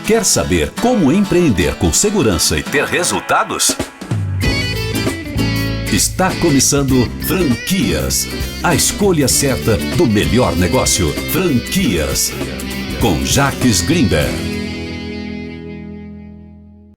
Quer saber como empreender com segurança e ter resultados? Está começando Franquias. A escolha certa do melhor negócio. Franquias. Com Jacques Greenberg.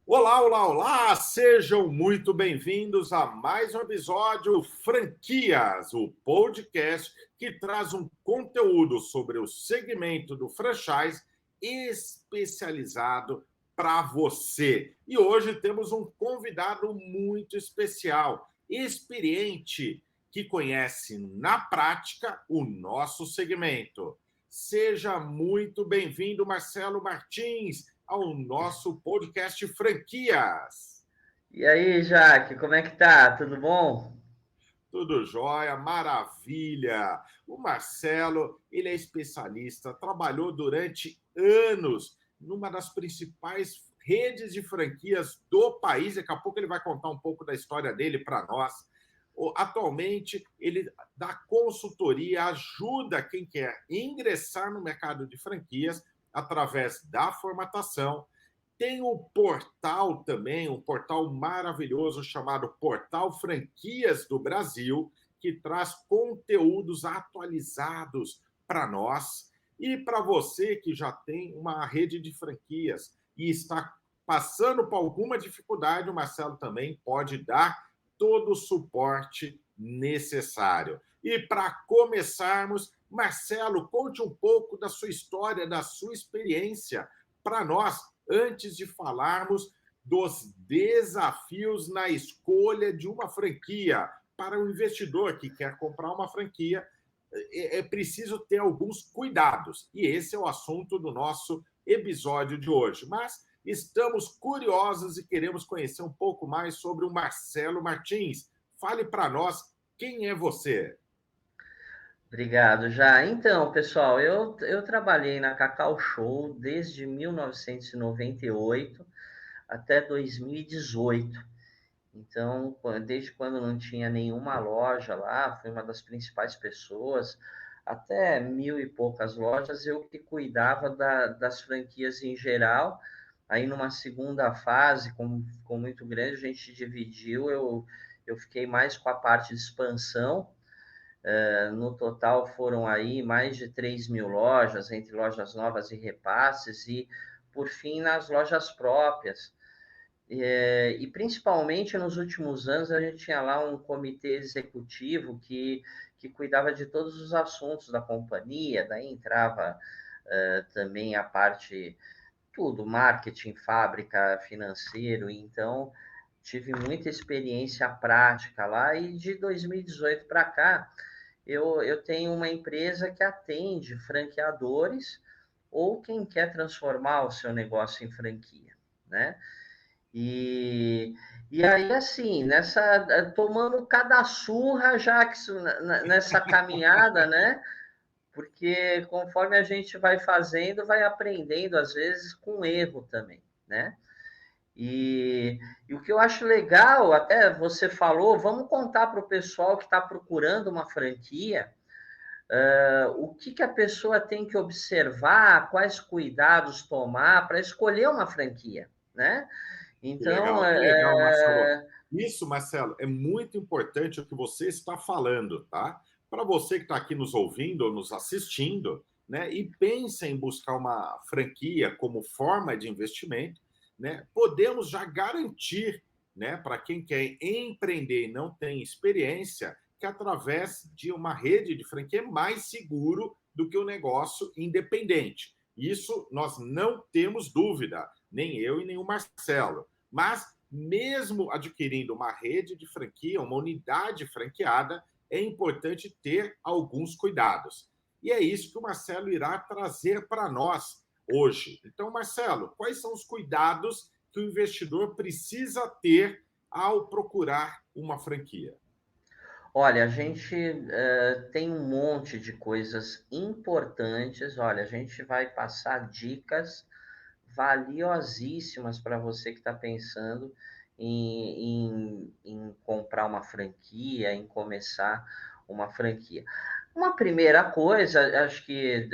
Olá, olá, olá! Sejam muito bem-vindos a mais um episódio Franquias, o podcast que traz um conteúdo sobre o segmento do franchise especializado para você. E hoje temos um convidado muito especial, experiente, que conhece na prática o nosso segmento. Seja muito bem-vindo, Marcelo Martins, ao nosso podcast Franquias. E aí, Jaque, como é que tá? Tudo bom? Tudo jóia, maravilha. O Marcelo, ele é especialista, trabalhou durante anos numa das principais redes de franquias do país. Daqui a pouco ele vai contar um pouco da história dele para nós. Atualmente, ele dá consultoria, ajuda quem quer ingressar no mercado de franquias através da formatação. Tem um portal também, um portal maravilhoso chamado Portal Franquias do Brasil, que traz conteúdos atualizados para nós e para você que já tem uma rede de franquias e está passando por alguma dificuldade, o Marcelo também pode dar todo o suporte necessário. E para começarmos, Marcelo, conte um pouco da sua história, da sua experiência para nós, antes de falarmos dos desafios na escolha de uma franquia. Para o investidor que quer comprar uma franquia, é preciso ter alguns cuidados. E esse é o assunto do nosso episódio de hoje. Mas estamos curiosos e queremos conhecer um pouco mais sobre o Marcelo Martins. Fale para nós quem é você. Obrigado, já. Então, pessoal, eu trabalhei na Cacau Show desde 1998 até 2018. Então, desde quando não tinha nenhuma loja lá, fui uma das principais pessoas, até 1.000 e poucas lojas, eu que cuidava das franquias em geral. Aí, numa segunda fase, com muito grande, a gente dividiu, eu fiquei mais com a parte de expansão. No total foram aí mais de 3.000 lojas, entre lojas novas e repasses, e por fim nas lojas próprias. E principalmente nos últimos anos a gente tinha lá um comitê executivo que cuidava de todos os assuntos da companhia, daí entrava também a parte, tudo, marketing, fábrica, financeiro, então tive muita experiência prática lá, e de 2018 para cá eu tenho uma empresa que atende franqueadores ou quem quer transformar o seu negócio em franquia, né? E, e aí, assim, tomando cada surra, já que nessa caminhada, né? Porque conforme a gente vai fazendo, vai aprendendo, às vezes, com erro também, né? E o que eu acho legal, até você falou, vamos contar para o pessoal que está procurando uma franquia, o que a pessoa tem que observar, quais cuidados tomar para escolher uma franquia, né? Então, Que legal, Marcelo. Isso, Marcelo, é muito importante o que você está falando, tá? Para você que está aqui nos ouvindo ou nos assistindo, né, e pensa em buscar uma franquia como forma de investimento, né, podemos já garantir, né, para quem quer empreender e não tem experiência, que através de uma rede de franquia é mais seguro do que o negócio independente. Isso nós não temos dúvida, nem eu e nem o Marcelo. Mas, mesmo adquirindo uma rede de franquia, uma unidade franqueada, é importante ter alguns cuidados. E é isso que o Marcelo irá trazer para nós hoje. Então, Marcelo, quais são os cuidados que o investidor precisa ter ao procurar uma franquia? olha, a gente tem um monte de coisas importantes. Olha, a gente vai passar dicas valiosíssimas para você que está pensando em comprar uma franquia, em começar uma franquia. Uma primeira coisa, acho que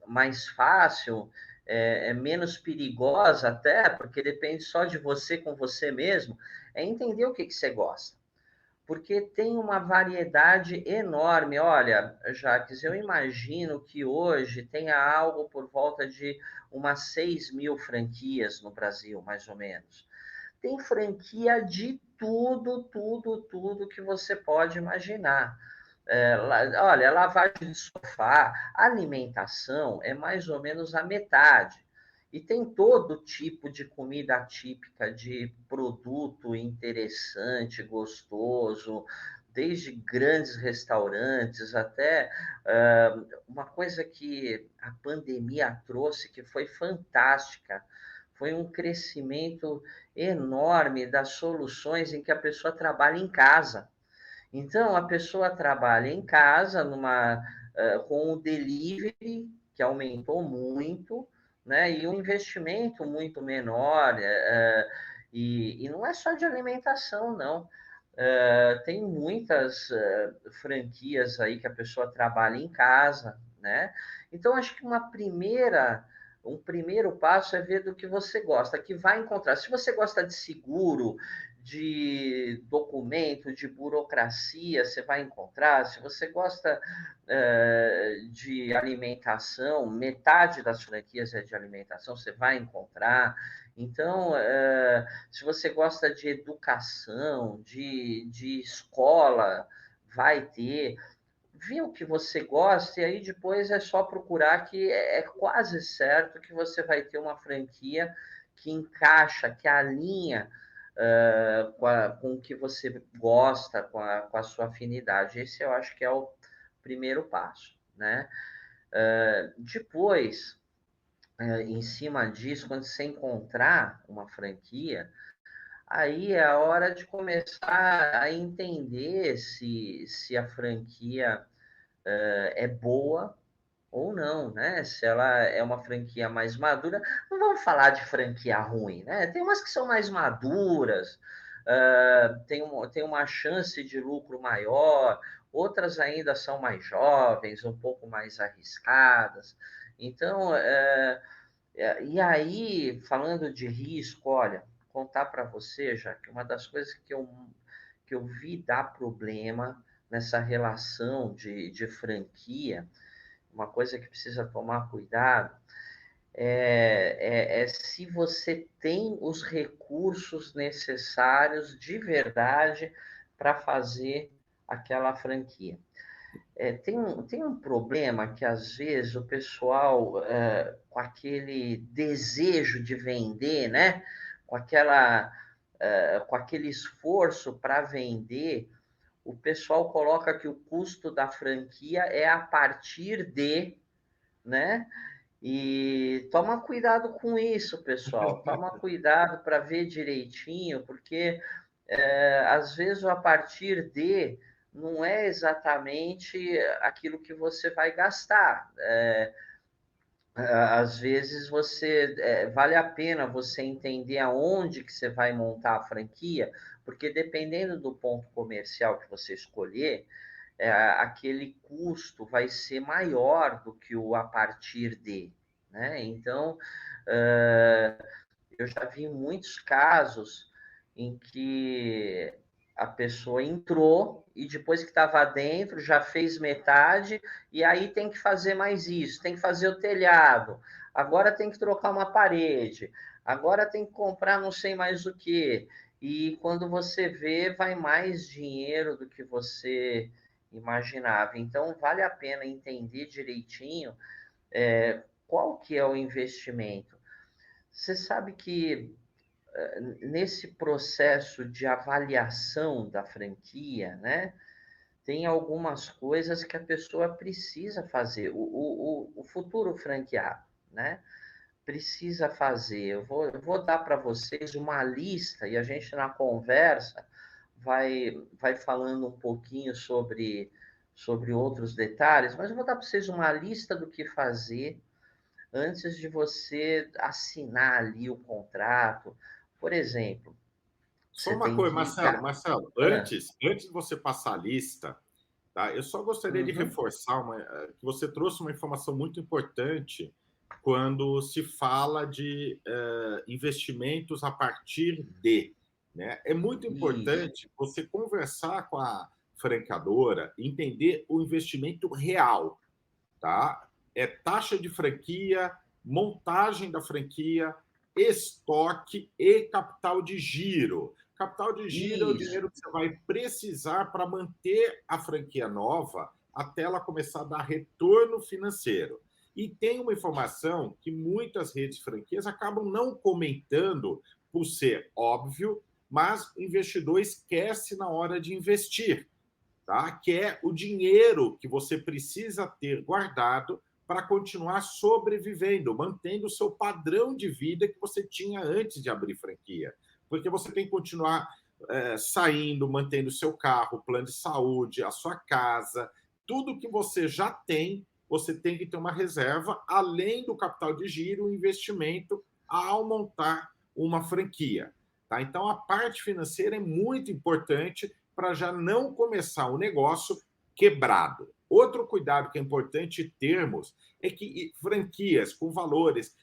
mais fácil, é menos perigosa até, porque depende só de você com você mesmo, é entender o que você gosta. Porque tem uma variedade enorme. Olha, Jaques, eu imagino que hoje tenha algo por volta de umas 6.000 franquias no Brasil, mais ou menos. Tem franquia de tudo que você pode imaginar. Olha, lavagem de sofá, alimentação é mais ou menos a metade. E tem todo tipo de comida típica, de produto interessante, gostoso, desde grandes restaurantes até uma coisa que a pandemia trouxe que foi fantástica. Foi um crescimento enorme das soluções em que a pessoa trabalha em casa. Então, a pessoa trabalha em casa com o delivery, que aumentou muito, né? E um investimento muito menor. E não é só de alimentação, não. Tem muitas franquias aí que a pessoa trabalha em casa, né? Então, acho que um primeiro passo é ver do que você gosta, que vai encontrar. Se você gosta de seguro, de documento, de burocracia, você vai encontrar. Se você gosta de alimentação, metade das franquias é de alimentação, você vai encontrar. Então, se você gosta de educação, de escola, vai ter. Vê o que você gosta e aí depois é só procurar que é quase certo que você vai ter uma franquia que encaixa, que alinha com o que você gosta, com a sua afinidade. Esse eu acho que é o primeiro passo, né? Depois, em cima disso, quando você encontrar uma franquia, aí é a hora de começar a entender se a franquia é boa ou não, né? Se ela é uma franquia mais madura, não vamos falar de franquia ruim, né? Tem umas que são mais maduras, tem uma chance de lucro maior, outras ainda são mais jovens, um pouco mais arriscadas. Então, e aí, falando de risco, olha, contar para você, já que uma das coisas que eu vi dar problema nessa relação de franquia, uma coisa que precisa tomar cuidado é se você tem os recursos necessários de verdade para fazer aquela franquia. Tem um problema que às vezes o pessoal, com aquele desejo de vender, né? com, aquela, com aquele esforço para vender, o pessoal coloca que o custo da franquia é a partir de, né? E toma cuidado com isso, pessoal. Toma cuidado para ver direitinho, porque às vezes o a partir de não é exatamente aquilo que você vai gastar. Às vezes vale a pena você entender aonde que você vai montar a franquia, porque dependendo do ponto comercial que você escolher, aquele custo vai ser maior do que o a partir de, né? Então, eu já vi muitos casos em que a pessoa entrou e depois que estava dentro já fez metade e aí tem que fazer mais isso, tem que fazer o telhado, agora tem que trocar uma parede, agora tem que comprar não sei mais o que. E quando você vê, vai mais dinheiro do que você imaginava. Então, vale a pena entender direitinho qual que é o investimento. Você sabe que nesse processo de avaliação da franquia, né, tem algumas coisas que a pessoa precisa fazer. O futuro franqueado, né, precisa fazer. Eu vou dar para vocês uma lista e a gente na conversa vai falando um pouquinho sobre outros detalhes, mas eu vou dar para vocês uma lista do que fazer antes de você assinar ali o contrato. Por exemplo, Só você uma tem coisa, que. Marcelo, antes de você passar a lista, tá? Eu só gostaria de Uhum. reforçar que você trouxe uma informação muito importante quando se fala de investimentos a partir de, né? É muito importante você conversar com a franqueadora, entender o investimento real, tá? É taxa de franquia, montagem da franquia, estoque e capital de giro. Capital de giro é o dinheiro que você vai precisar para manter a franquia nova até ela começar a dar retorno financeiro. E tem uma informação que muitas redes de franquias acabam não comentando por ser óbvio, mas o investidor esquece na hora de investir, tá? Que é o dinheiro que você precisa ter guardado para continuar sobrevivendo, mantendo o seu padrão de vida que você tinha antes de abrir franquia. Porque você tem que continuar saindo, mantendo o seu carro, plano de saúde, a sua casa, tudo que você já tem, você tem que ter uma reserva, além do capital de giro, o investimento ao montar uma franquia. Tá? Então, a parte financeira é muito importante para já não começar o negócio quebrado. Outro cuidado que é importante termos é que franquias com valores,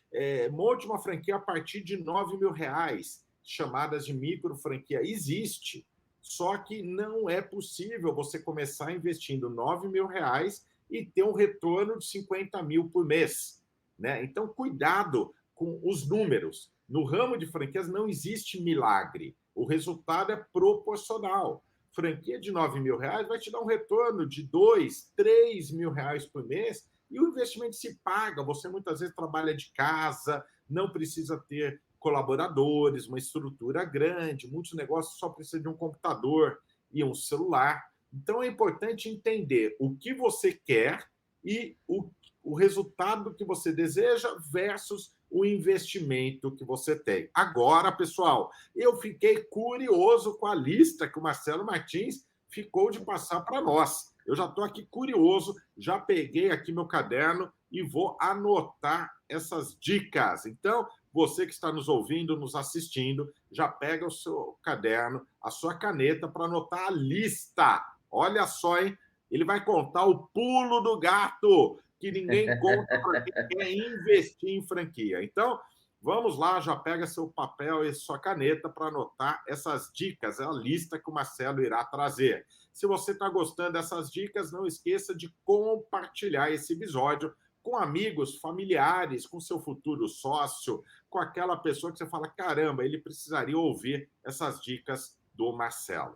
monte uma franquia a partir de R$9.000, chamadas de micro franquia, existe. Só que não é possível você começar investindo R$9.000 e ter um retorno de 50 mil por mês, né? Então, cuidado com os números. No ramo de franquias não existe milagre. O resultado é proporcional. Franquia de R$9.000 vai te dar um retorno de R$2.000, R$3.000 por mês e o investimento se paga. Você muitas vezes trabalha de casa, não precisa ter colaboradores, uma estrutura grande, muitos negócios só precisam de um computador e um celular. Então, é importante entender o que você quer e o resultado que você deseja versus o investimento que você tem. Agora, pessoal, eu fiquei curioso com a lista que o Marcelo Martins ficou de passar para nós. Eu já estou aqui curioso, já peguei aqui meu caderno e vou anotar essas dicas. Então, você que está nos ouvindo, nos assistindo, já pega o seu caderno, a sua caneta para anotar a lista. Olha só, hein? Ele vai contar o pulo do gato, que ninguém conta para quem quer investir em franquia. Então, vamos lá, já pega seu papel e sua caneta para anotar essas dicas, é a lista que o Marcelo irá trazer. Se você está gostando dessas dicas, não esqueça de compartilhar esse episódio com amigos, familiares, com seu futuro sócio, com aquela pessoa que você fala, caramba, ele precisaria ouvir essas dicas do Marcelo.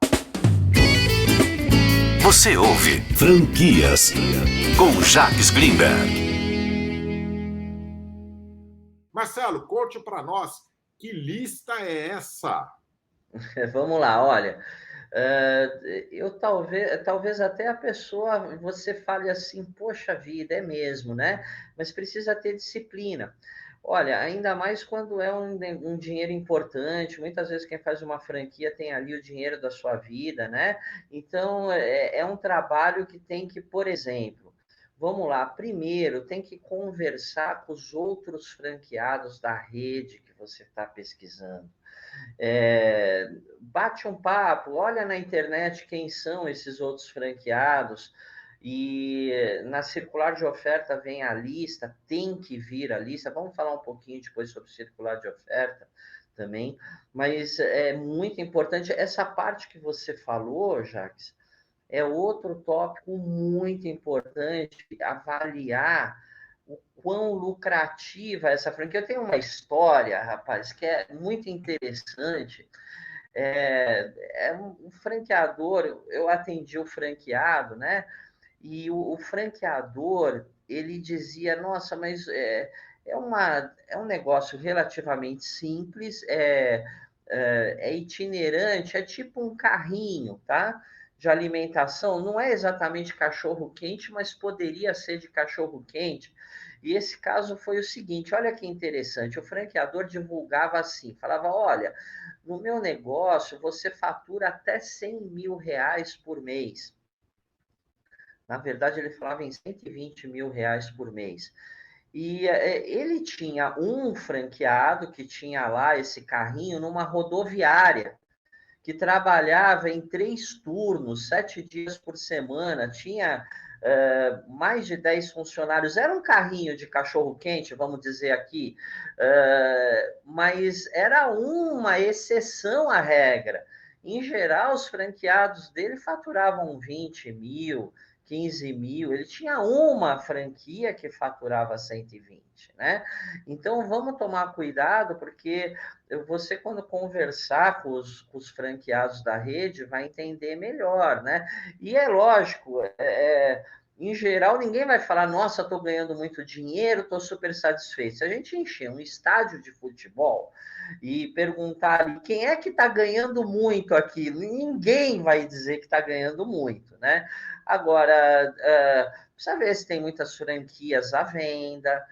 Você ouve Franquias com Jacques Greenberg. Marcelo, conte para nós que lista é essa? Vamos lá, olha. Eu talvez até a pessoa, você fale assim, poxa vida, é mesmo, né? Mas precisa ter disciplina. Olha, ainda mais quando é um dinheiro importante, muitas vezes quem faz uma franquia tem ali o dinheiro da sua vida, né? Então, é um trabalho que tem que, por exemplo, vamos lá, primeiro tem que conversar com os outros franqueados da rede que você está pesquisando. Bate um papo, olha na internet quem são esses outros franqueados, e na circular de oferta vem a lista, tem que vir a lista. Vamos falar um pouquinho depois sobre circular de oferta também, mas é muito importante essa parte que você falou, Jacques, é outro tópico muito importante, avaliar o quão lucrativa essa franquia. Eu tenho uma história, rapaz, que é muito interessante. Um franqueador, eu atendi o franqueado, né? E o franqueador, ele dizia, nossa, mas é um negócio relativamente simples, é itinerante, é tipo um carrinho, tá? De alimentação, não é exatamente cachorro-quente, mas poderia ser de cachorro-quente. E esse caso foi o seguinte, olha que interessante, o franqueador divulgava assim, falava, olha, no meu negócio você fatura até R$100.000 por mês. Na verdade, ele falava em R$120.000 por mês. E ele tinha um franqueado que tinha lá esse carrinho numa rodoviária, que trabalhava em 3 turnos, 7 dias por semana, tinha mais de 10 funcionários, era um carrinho de cachorro-quente, vamos dizer aqui, mas era uma exceção à regra. Em geral, os franqueados dele faturavam 20 mil, 15 mil, ele tinha uma franquia que faturava 120, né? Então, vamos tomar cuidado, porque você, quando conversar com os franqueados da rede, vai entender melhor, né? E é lógico, em geral, ninguém vai falar, nossa, estou ganhando muito dinheiro, estou super satisfeito. Se a gente encher um estádio de futebol e perguntar quem é que está ganhando muito aqui, ninguém vai dizer que está ganhando muito, né? Agora, precisa ver se tem muitas franquias à venda,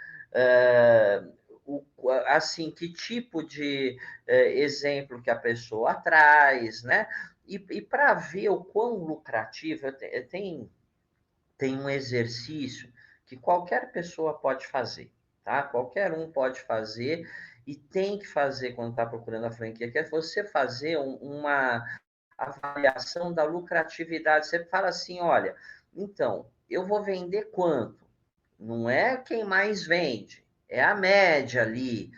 assim, que tipo de exemplo que a pessoa traz, né? E para ver o quão lucrativo, tem um exercício que qualquer pessoa pode fazer, tá? Qualquer um pode fazer e tem que fazer quando está procurando a franquia, que é você fazer uma avaliação da lucratividade. Você fala assim, olha, então, eu vou vender quanto? Não é quem mais vende, é a média ali,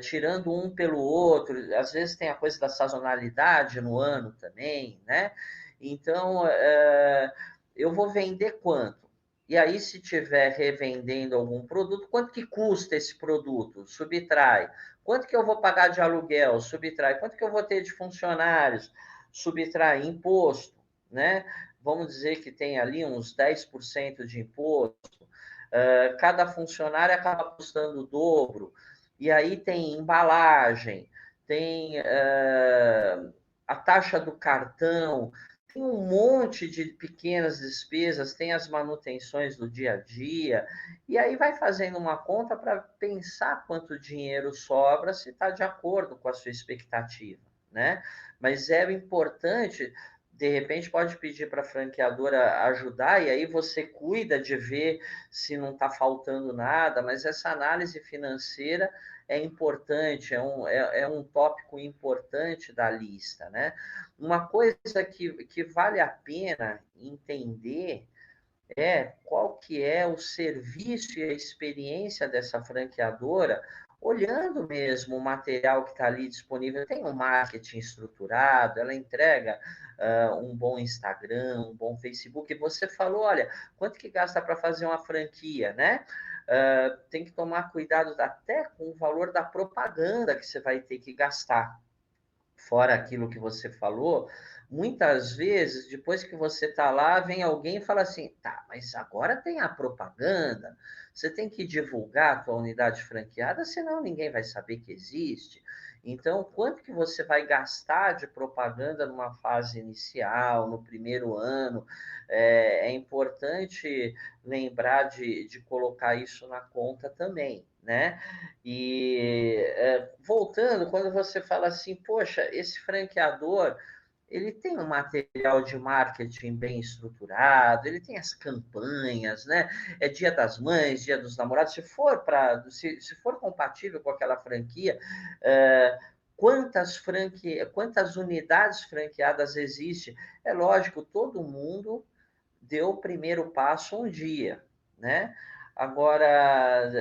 tirando um pelo outro. Às vezes tem a coisa da sazonalidade no ano também, né? Então, eu vou vender quanto? E aí, se tiver revendendo algum produto, quanto que custa esse produto? Subtrai. Quanto que eu vou pagar de aluguel? Subtrai. Quanto que eu vou ter de funcionários? Subtrai. Imposto, né? Vamos dizer que tem ali uns 10% de imposto. Cada funcionário acaba custando o dobro. E aí tem embalagem, tem a taxa do cartão, tem um monte de pequenas despesas, tem as manutenções do dia a dia, e aí vai fazendo uma conta para pensar quanto dinheiro sobra, se está de acordo com a sua expectativa, né? Mas é importante, de repente pode pedir para a franqueadora ajudar, e aí você cuida de ver se não está faltando nada, mas essa análise financeira é importante, é um tópico importante da lista, né? Uma coisa que vale a pena entender é qual que é o serviço e a experiência dessa franqueadora, olhando mesmo o material que está ali disponível. Tem um marketing estruturado, ela entrega um bom Instagram, um bom Facebook. E você falou, olha, quanto que gasta para fazer uma franquia, né? Tem que tomar cuidado até com o valor da propaganda que você vai ter que gastar. Fora aquilo que você falou, muitas vezes, depois que você está lá, vem alguém e fala assim, tá, mas agora tem a propaganda, você tem que divulgar a tua unidade franqueada, senão ninguém vai saber que existe. Então, quanto que você vai gastar de propaganda numa fase inicial, no primeiro ano? É importante lembrar de colocar isso na conta também, né? E voltando, quando você fala assim, poxa, esse franqueador, ele tem um material de marketing bem estruturado, ele tem as campanhas, né? É Dia das Mães, Dia dos Namorados, se for compatível com aquela franquia, quantas unidades franqueadas existem? É lógico, todo mundo deu o primeiro passo um dia, né? Agora,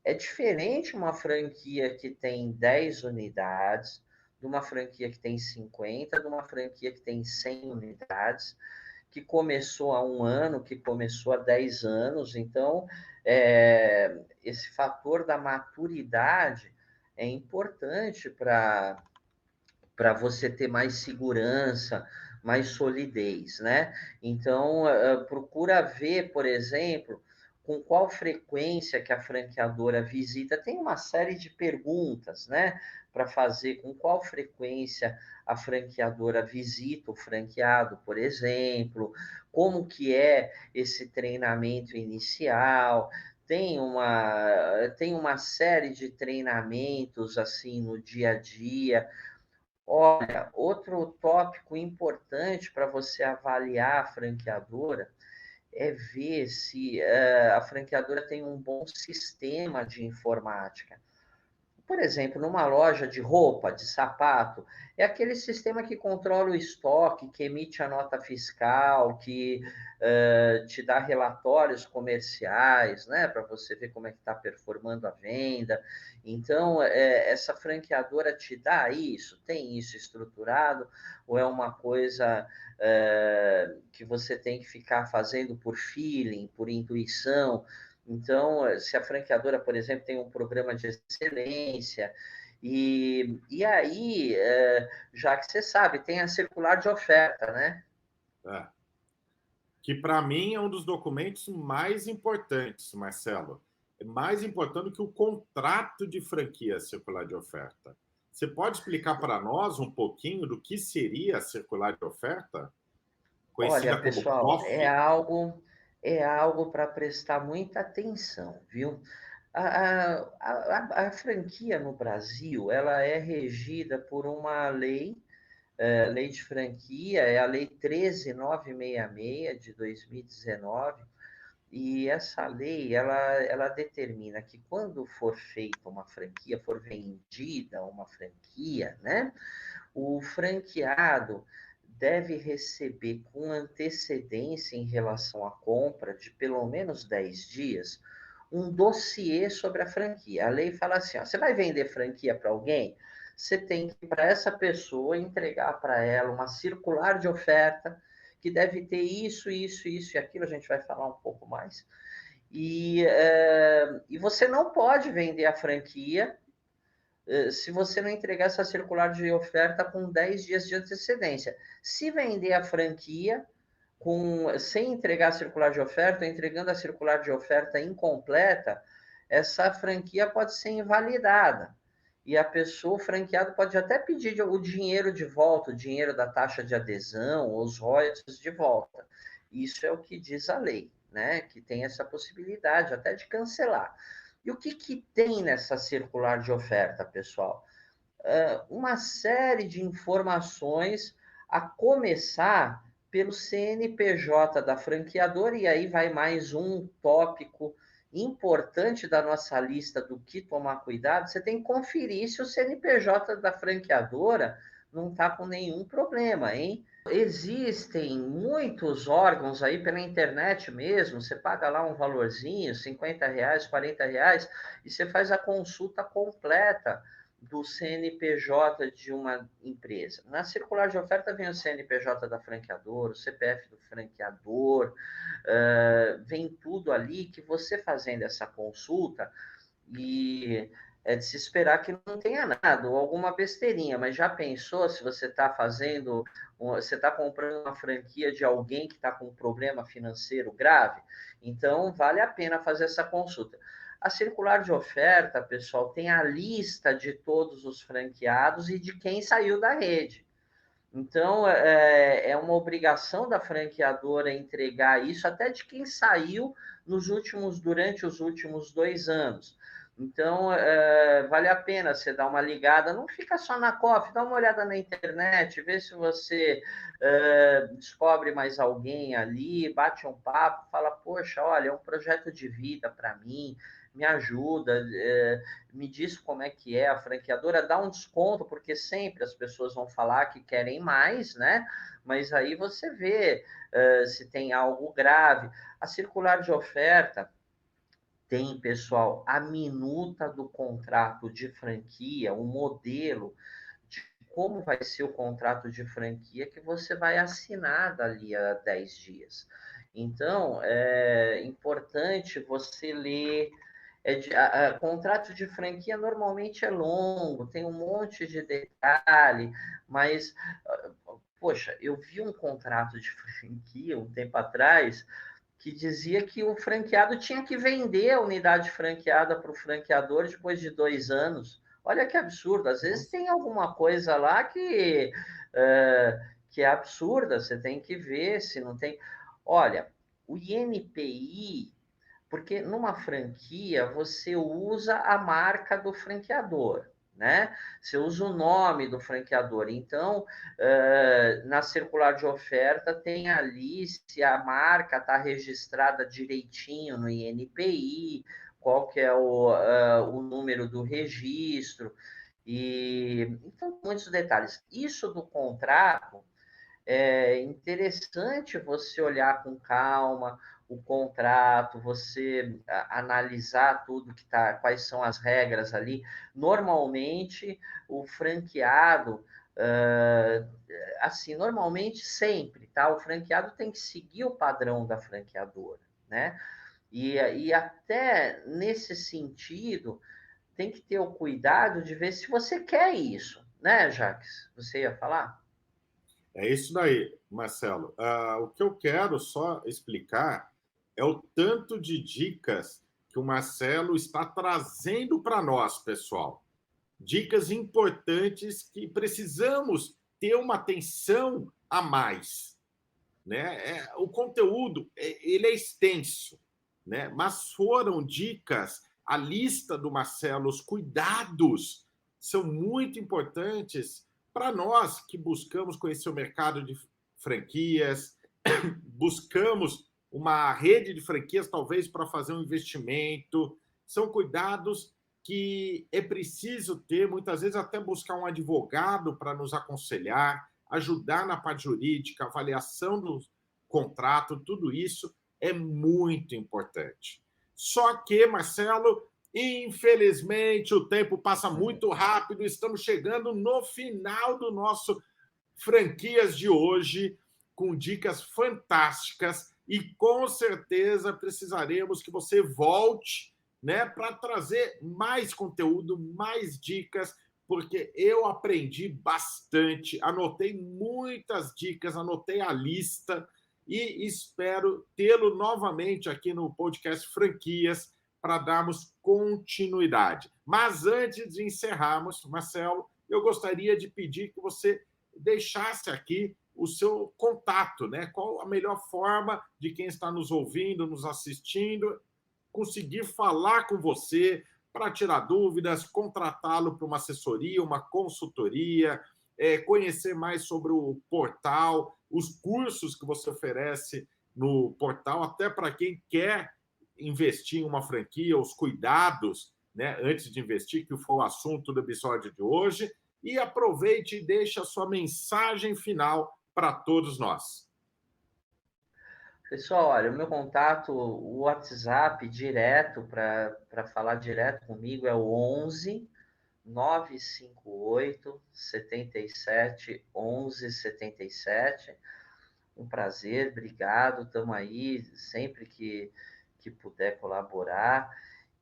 é diferente uma franquia que tem 10 unidades, de uma franquia que tem 50, de uma franquia que tem 100 unidades, que começou há um ano, que começou há 10 anos. Então, esse fator da maturidade é importante para você ter mais segurança, mais solidez, né? Então, procura ver, por exemplo, com qual frequência que a franqueadora visita. Tem uma série de perguntas, né, para fazer. Com qual frequência a franqueadora visita o franqueado, por exemplo, como que é esse treinamento inicial. Tem uma série de treinamentos assim no dia a dia. Olha, outro tópico importante para você avaliar a franqueadora é ver se a franqueadora tem um bom sistema de informática. por exemplo, numa loja de roupa, de sapato, é aquele sistema que controla o estoque, que emite a nota fiscal, que te dá relatórios comerciais, né, para você ver como é que está performando a venda. Então, essa franqueadora te dá isso, tem isso estruturado, ou é uma coisa que você tem que ficar fazendo por feeling, por intuição? Então, se a franqueadora, por exemplo, tem um programa de excelência, e aí, já que você sabe, tem a circular de oferta, né? É. Que para mim é um dos documentos mais importantes, Marcelo. É mais importante que o contrato de franquia circular de oferta. Você pode explicar para nós um pouquinho do que seria a circular de oferta? Olha, Conhecida como pessoal, COF? é algo para prestar muita atenção, viu? A franquia no Brasil, ela é regida por uma lei, lei de franquia, é a Lei 13.966 de 2019, e essa lei, ela determina que quando for feita uma franquia, for vendida uma franquia, né? O franqueado deve receber com antecedência em relação à compra de pelo menos 10 dias um dossiê sobre a franquia. A lei fala assim, ó, você vai vender franquia para alguém? Você tem que, para essa pessoa, entregar para ela uma circular de oferta que deve ter isso, isso, isso e aquilo, a gente vai falar um pouco mais. E você não pode vender a franquia se você não entregar essa circular de oferta com 10 dias de antecedência. Se vender a franquia sem entregar a circular de oferta, entregando a circular de oferta incompleta, essa franquia pode ser invalidada. E a pessoa, o franqueado, pode até pedir o dinheiro de volta, o dinheiro da taxa de adesão, os royalties de volta. Isso é o que diz a lei, né? Que tem essa possibilidade até de cancelar. E o que tem nessa circular de oferta, pessoal? Uma série de informações, a começar pelo CNPJ da franqueadora, e aí vai mais um tópico importante da nossa lista do que tomar cuidado. Você tem que conferir se o CNPJ da franqueadora não está com nenhum problema, hein? Existem muitos órgãos aí pela internet mesmo, você paga lá um valorzinho, R$ 50, R$ 40, e você faz a consulta completa do CNPJ de uma empresa. Na circular de oferta vem o CNPJ da franqueadora, o CPF do franqueador, vem tudo ali que você fazendo essa consulta, e é de se esperar que não tenha nada, ou alguma besteirinha, mas já pensou se você está você está comprando uma franquia de alguém que está com um problema financeiro grave? Então, vale a pena fazer essa consulta. A circular de oferta, pessoal, tem a lista de todos os franqueados e de quem saiu da rede. Então, é uma obrigação da franqueadora entregar isso, até de quem saiu durante os últimos 2 anos. Então, vale a pena você dar uma ligada, não fica só na COF, dá uma olhada na internet, vê se você descobre mais alguém ali, bate um papo, fala, poxa, olha, é um projeto de vida para mim, me ajuda, me diz como é que é a franqueadora, dá um desconto, porque sempre as pessoas vão falar que querem mais, né? Mas aí você vê se tem algo grave. A circular de oferta tem, pessoal, a minuta do contrato de franquia, o modelo de como vai ser o contrato de franquia que você vai assinar dali a 10 dias. Então, é importante você ler. Contrato de franquia normalmente é longo, tem um monte de detalhe, mas, poxa, eu vi um contrato de franquia um tempo atrás que dizia que o franqueado tinha que vender a unidade franqueada para o franqueador depois de 2 anos. Olha que absurdo. Às vezes tem alguma coisa lá que é absurda, você tem que ver se não tem. Olha, o INPI, porque numa franquia você usa a marca do franqueador, né? Você usa o nome do franqueador. Então, na circular de oferta tem ali se a marca está registrada direitinho no INPI, qual que é o número do registro, e então, muitos detalhes. Isso do contrato, é interessante você olhar com calma o contrato, você analisar tudo que tá, quais são as regras ali. Normalmente, o franqueado, assim, normalmente sempre, tá? O franqueado tem que seguir o padrão da franqueadora, né? E até nesse sentido, tem que ter o cuidado de ver se você quer isso, né, Jacques? Você ia falar? É isso daí, Marcelo. O que eu quero só explicar é o tanto de dicas que o Marcelo está trazendo para nós, pessoal. Dicas importantes que precisamos ter uma atenção a mais, né? O conteúdo ele é extenso, né? Mas foram dicas, a lista do Marcelo, os cuidados são muito importantes para nós que buscamos conhecer o mercado de franquias, buscamos uma rede de franquias, talvez, para fazer um investimento. São cuidados que é preciso ter, muitas vezes até buscar um advogado para nos aconselhar, ajudar na parte jurídica, avaliação do contrato, tudo isso é muito importante. Só que, Marcelo, infelizmente, o tempo passa muito rápido, estamos chegando no final do nosso Franquias de hoje, com dicas fantásticas, e com certeza precisaremos que você volte, né, para trazer mais conteúdo, mais dicas, porque eu aprendi bastante, anotei muitas dicas, anotei a lista e espero tê-lo novamente aqui no podcast Franquias para darmos continuidade. Mas antes de encerrarmos, Marcelo, eu gostaria de pedir que você deixasse aqui o seu contato, né? Qual a melhor forma de quem está nos ouvindo, nos assistindo, conseguir falar com você para tirar dúvidas, contratá-lo para uma assessoria, uma consultoria, conhecer mais sobre o portal, os cursos que você oferece no portal, até para quem quer investir em uma franquia, os cuidados, né, antes de investir, que foi o assunto do episódio de hoje. E aproveite e deixe a sua mensagem final para todos nós. Pessoal, olha, o meu contato, o WhatsApp direto, para falar direto comigo, é o 11 958 77 11 77. Um prazer, obrigado, estamos aí sempre que puder colaborar.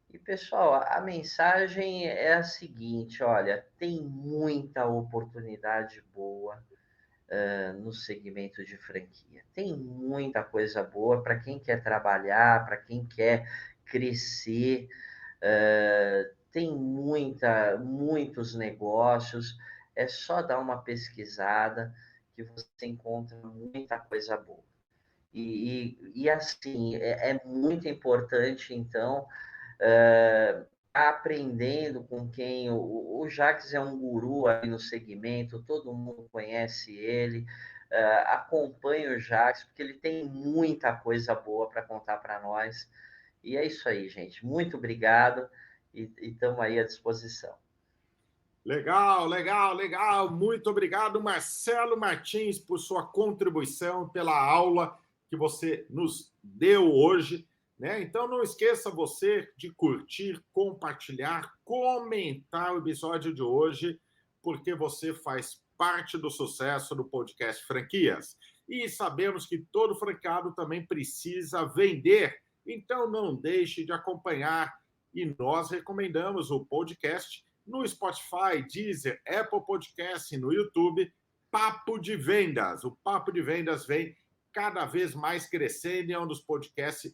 E, pessoal, a mensagem é a seguinte, olha, tem muita oportunidade boa no segmento de franquia. Tem muita coisa boa para quem quer trabalhar, para quem quer crescer, tem muitos negócios, é só dar uma pesquisada que você encontra muita coisa boa. E assim, é muito importante, então, aprendendo com quem... O Jacques é um guru aí no segmento, todo mundo conhece ele, acompanhe o Jacques, porque ele tem muita coisa boa para contar para nós. E é isso aí, gente. Muito obrigado e estamos aí à disposição. Legal, legal, legal. Muito obrigado, Marcelo Martins, por sua contribuição, pela aula que você nos deu hoje, né? Então, não esqueça você de curtir, compartilhar, comentar o episódio de hoje, porque você faz parte do sucesso do podcast Franquias. E sabemos que todo franqueado também precisa vender, então não deixe de acompanhar. E nós recomendamos o podcast no Spotify, Deezer, Apple Podcast, no YouTube, Papo de Vendas. O Papo de Vendas vem cada vez mais crescendo e é um dos podcasts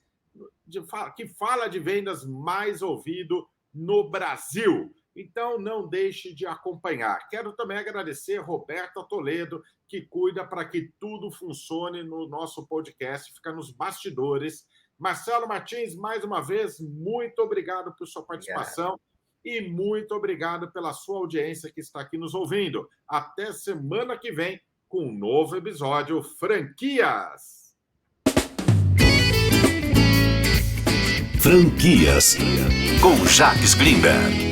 que fala de vendas mais ouvido no Brasil. Então, não deixe de acompanhar. Quero também agradecer a Roberta Toledo, que cuida para que tudo funcione no nosso podcast, fica nos bastidores. Marcelo Martins, mais uma vez, muito obrigado por sua participação. Obrigado. E muito obrigado pela sua audiência que está aqui nos ouvindo. Até semana que vem com um novo episódio Franquias. Franquias. Com Jacques Greenberg.